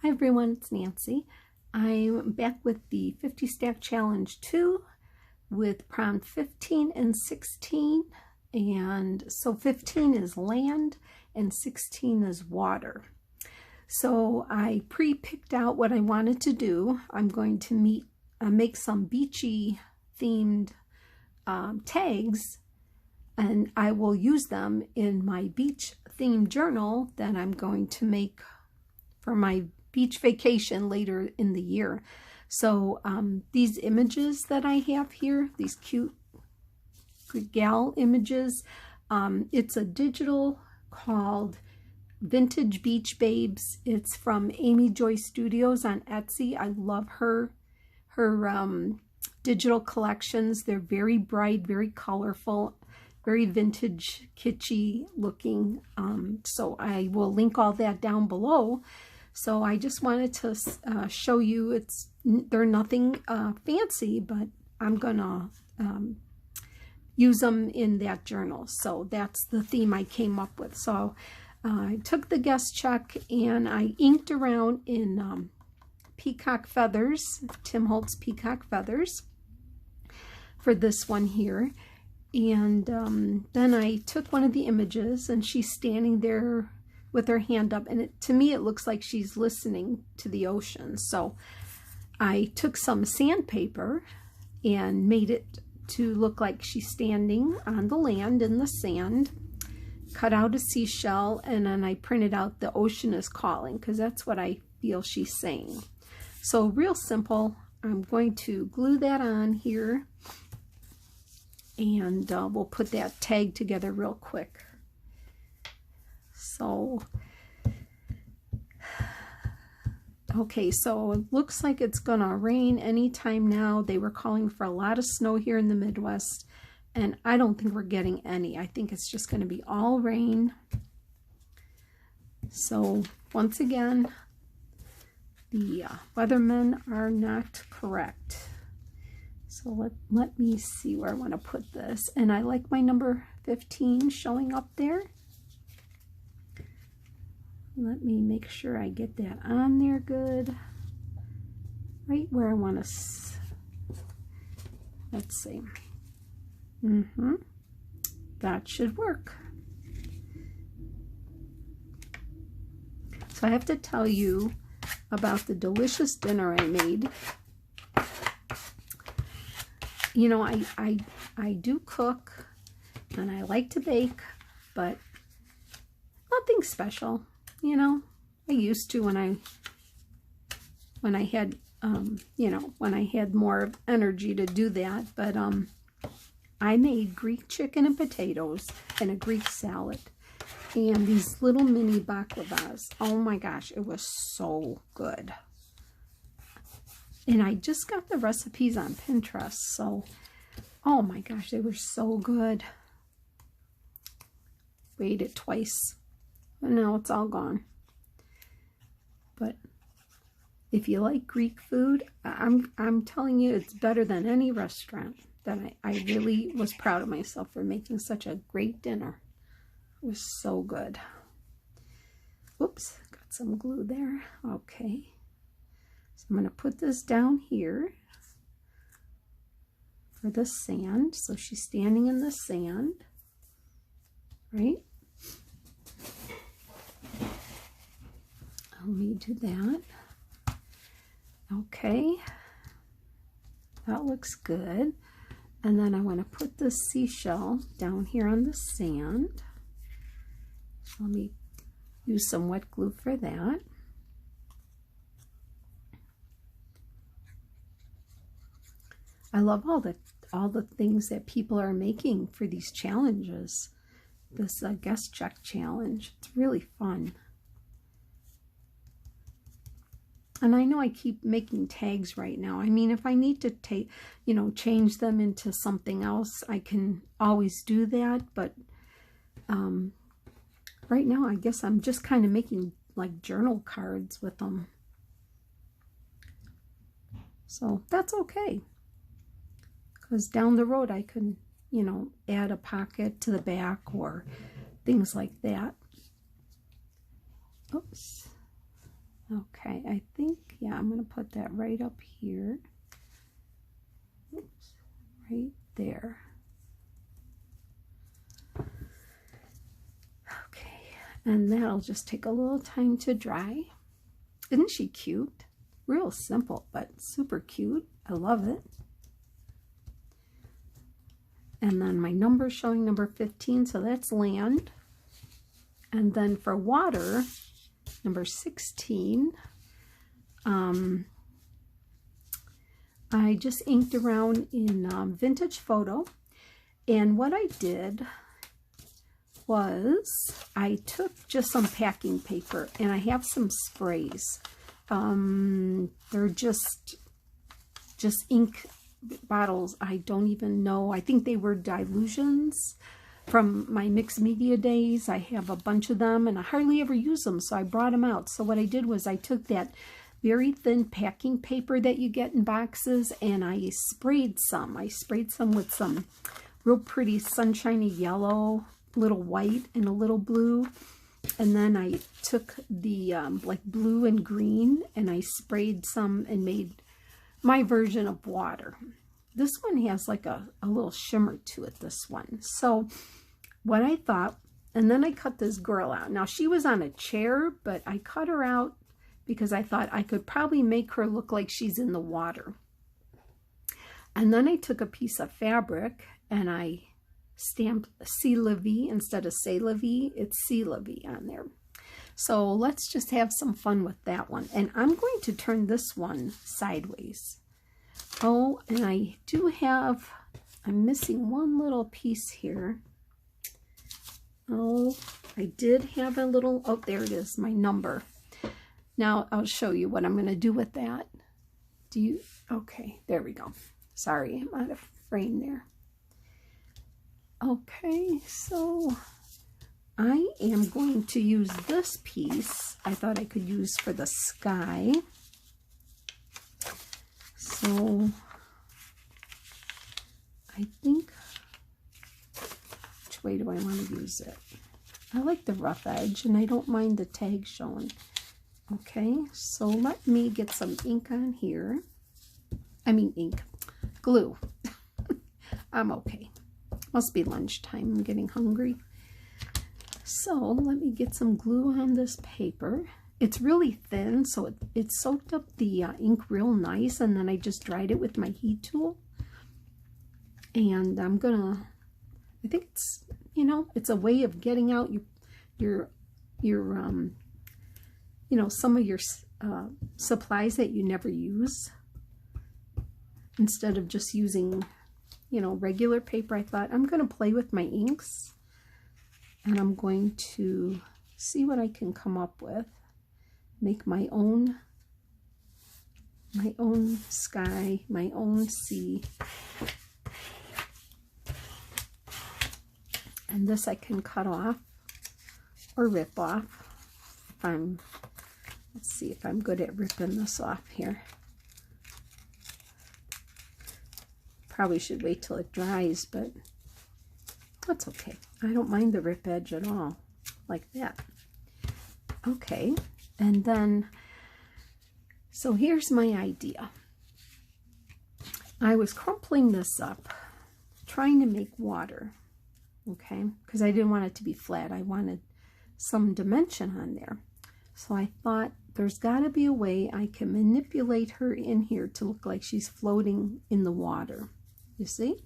Hi everyone, it's Nancy. I'm back with the 50 Stack Challenge 2 with prompt 15 and 16. And so 15 is land and 16 is water. So I pre-picked out what I wanted to do. I'm going to make some beachy themed tags, and I will use them in my beach themed journal that I'm going to make for my beach vacation later in the year. So these images that I have here, these cute gal images, it's a digital called Vintage Beach Babes. It's from AmyJoyStudios on Etsy. I love her digital collections. They're very bright, very colorful, very vintage, kitschy looking. So I will link all that down below. So I just wanted to show you they're nothing fancy, but I'm gonna use them in that journal. So that's the theme I came up with. So I took the guest check and I inked around in peacock feathers, Tim Holtz peacock feathers for this one here. And then I took one of the images and she's standing there with her hand up, and to me it looks like she's listening to the ocean. So I took some sandpaper and made it to look like she's standing on the land in the sand, cut out a seashell, and then I printed out "the ocean is calling" because that's what I feel she's saying. So real simple. I'm going to glue that on here, and we'll put that tag together real quick. So, okay, so it looks like it's gonna rain anytime now. They were calling for a lot of snow here in the Midwest, and I don't think we're getting any. I think it's just gonna be all rain. So once again, the weathermen are not correct. So let me see where I want to put this. And I like my number 15 showing up there. Let me make sure I get that on there good. Right where I want to, let's see. That should work. So I have to tell you about the delicious dinner I made. You know, I do cook and I like to bake, but nothing special. You know, I used to when I had you know, when I had more energy to do that. But I made Greek chicken and potatoes and a Greek salad and these little mini baklavas. Oh my gosh, it was so good. And I just got the recipes on Pinterest, so oh my gosh, they were so good. Ate it twice. And now it's all gone. But if you like Greek food, I'm telling you, it's better than any restaurant. That I really was proud of myself for making such a great dinner. It was so good. Oops, got some glue there. Okay. So I'm going to put this down here for the sand. So she's standing in the sand, right? Let me do that. Okay, that looks good. And then I want to put this seashell down here on the sand. So let me use some wet glue for that. I love all the things that people are making for these challenges. This guest check challenge. It's really fun. And I know I keep making tags right now. I mean, if I need to take, you know, change them into something else, I can always do that. But right now, I guess I'm just kind of making like journal cards with them. So that's okay. Because down the road, I can, you know, add a pocket to the back or things like that. Oops. Okay, I think, yeah, I'm going to put that right up here. Oops, right there. Okay, and that'll just take a little time to dry. Isn't she cute? Real simple, but super cute. I love it. And then my number showing number 15, so that's land. And then for water, number 16, I just inked around in Vintage Photo. And what I did was I took just some packing paper, and I have some sprays. They're just ink bottles. I don't even know. I think they were dilutions from my mixed media days. I have a bunch of them, and I hardly ever use them, so I brought them out. So what I did was I took that very thin packing paper that you get in boxes, and I sprayed some. I sprayed some with some real pretty sunshiny yellow, a little white, and a little blue. And then I took the like blue and green, and I sprayed some and made my version of water. This one has like a little shimmer to it, this one. So what I thought, and then I cut this girl out. Now she was on a chair, but I cut her out because I thought I could probably make her look like she's in the water. And then I took a piece of fabric and I stamped C'est la vie instead of C'est la vie. It's C'est la vie on there. So let's just have some fun with that one. And I'm going to turn this one sideways. Oh, and I do have, I'm missing one little piece here. Oh, I did have a little, oh, there it is, my number. Now I'll show you what I'm going to do with that. Do you, okay, there we go. Sorry, I'm out of frame there. Okay, so I am going to use this piece. I thought I could use for the sky. So I think, which way do I want to use it? I like the rough edge, and I don't mind the tag showing. Okay, so let me get some ink on here. I mean ink, glue. I'm okay. Must be lunchtime. I'm getting hungry. So let me get some glue on this paper. It's really thin, so it soaked up the ink real nice, and then I just dried it with my heat tool. And I'm gonna, I think it's, you know, it's a way of getting out your you know, some of your supplies that you never use. Instead of just using, you know, regular paper, I thought I'm going to play with my inks, and I'm going to see what I can come up with. Make my own sky, my own sea. And this I can cut off or rip off if I'm, let's see if I'm good at ripping this off here. Probably should wait till it dries, but that's okay. I don't mind the rip edge at all, like that. Okay, and then, so here's my idea. I was crumpling this up, trying to make water, okay, because I didn't want it to be flat. I wanted some dimension on there. So I thought there's got to be a way I can manipulate her in here to look like she's floating in the water. You see?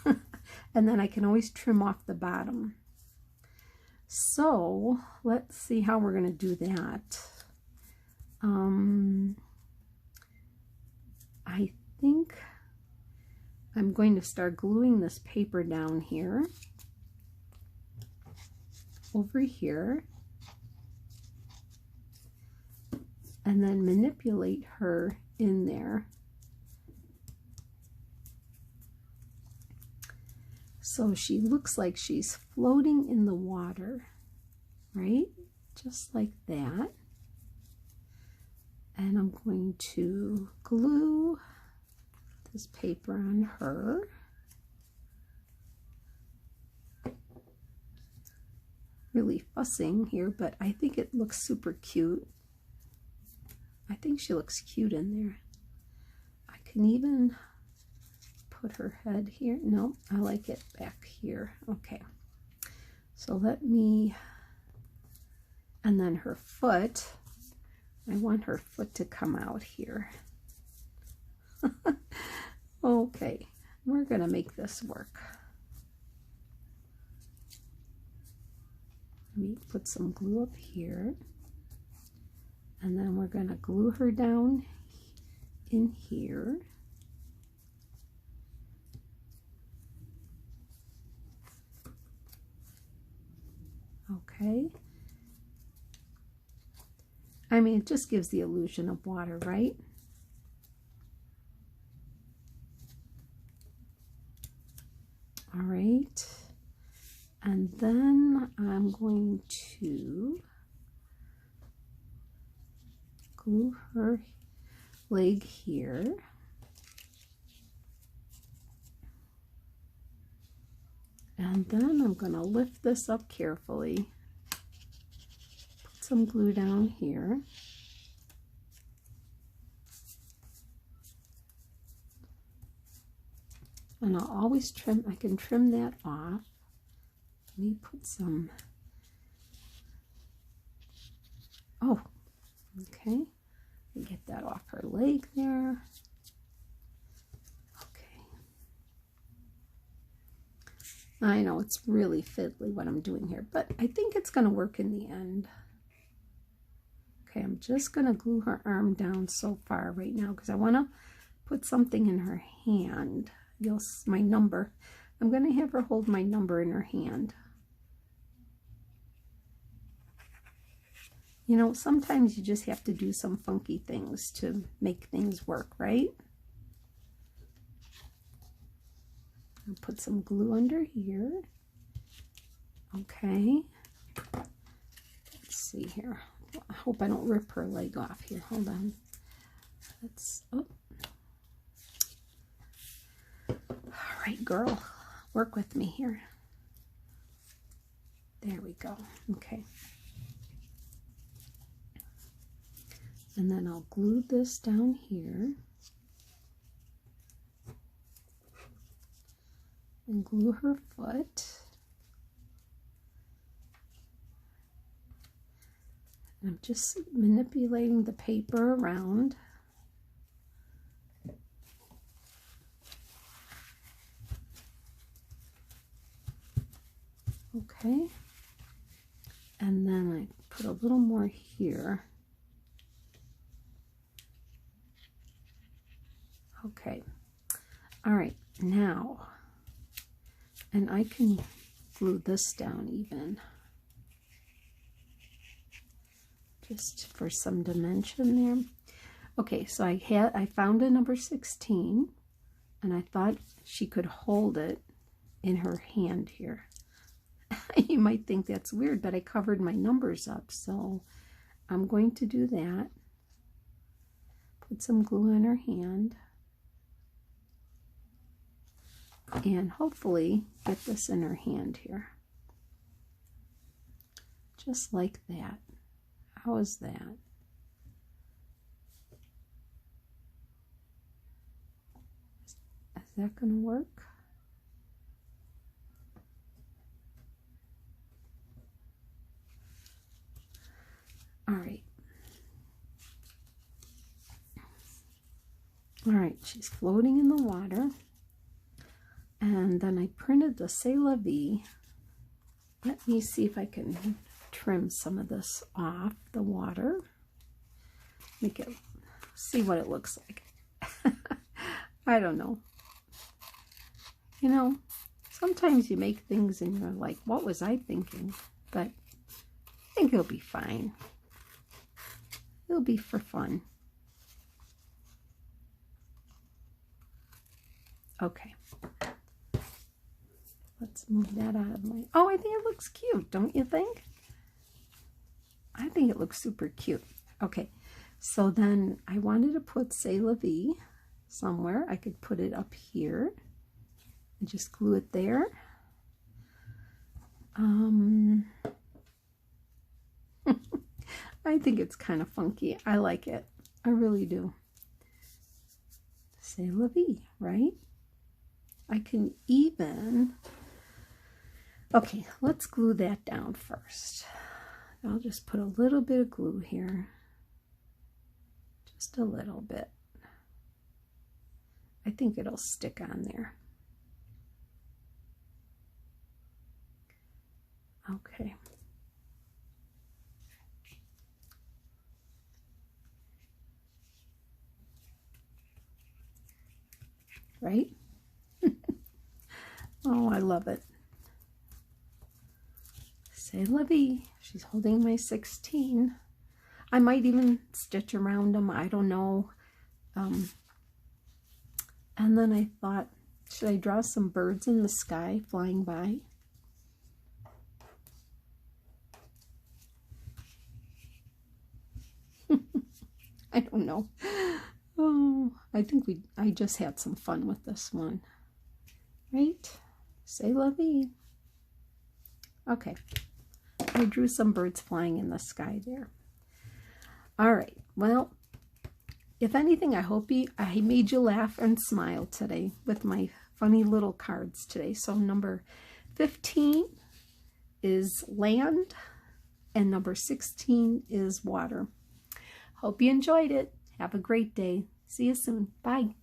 And then I can always trim off the bottom. So let's see how we're going to do that. I think I'm going to start gluing this paper down here, over here, and then manipulate her in there. So she looks like she's floating in the water, right? Just like that. And I'm going to glue this paper on her. Really fussing here, but I think it looks super cute. I think she looks cute in there. I can even put her head here. No, I like it back here. Okay. So let me, and then her foot, I want her foot to come out here. Okay, we're gonna make this work. Let me put some glue up here, and then we're gonna glue her down in here. Okay. I mean, it just gives the illusion of water, right? All right. And then I'm going to glue her leg here. And then I'm going to lift this up carefully. Put some glue down here. And I'll always trim, I can trim that off. Let me put some, oh, okay. Get that off her leg there. I know it's really fiddly what I'm doing here, but I think it's going to work in the end. Okay, I'm just going to glue her arm down so far right now because I want to put something in her hand. You'll see my number. I'm going to have her hold my number in her hand. You know, sometimes you just have to do some funky things to make things work, right? I'll put some glue under here. Okay. Let's see here. I hope I don't rip her leg off here. Hold on. Let's, oh. All right, girl. Work with me here. There we go. Okay. And then I'll glue this down here. And glue her foot. And I'm just manipulating the paper around. Okay. And then I put a little more here. Okay. All right. Now, and I can glue this down even, just for some dimension there. Okay, so I found a number 16, and I thought she could hold it in her hand here. You might think that's weird, but I covered my numbers up, so I'm going to do that. Put some glue in her hand. And hopefully get this in her hand here. Just like that. How is that? Is that going to work? All right. All right, she's floating in the water. And then I printed the C'est La Vie. Let me see if I can trim some of this off the water. Make it, see what it looks like. I don't know. You know, sometimes you make things and you're like, what was I thinking? But I think it'll be fine. It'll be for fun. Okay. Let's move that out of my... Oh, I think it looks cute, don't you think? I think it looks super cute. Okay, so then I wanted to put C'est La Vie somewhere. I could put it up here and just glue it there. I think it's kind of funky. I like it. I really do. C'est la vie, right? I can even, okay, let's glue that down first. I'll just put a little bit of glue here. Just a little bit. I think it'll stick on there. Okay. Right? Oh, I love it. C'est la vie. She's holding my 16. I might even stitch around them. I don't know. And then I thought, should I draw some birds in the sky flying by? I don't know. Oh, I think I just had some fun with this one. Right? C'est la vie. Okay. I drew some birds flying in the sky there. All right. Well, if anything, I hope I made you laugh and smile today with my funny little cards today. So number 15 is land and number 16 is water. Hope you enjoyed it. Have a great day. See you soon. Bye.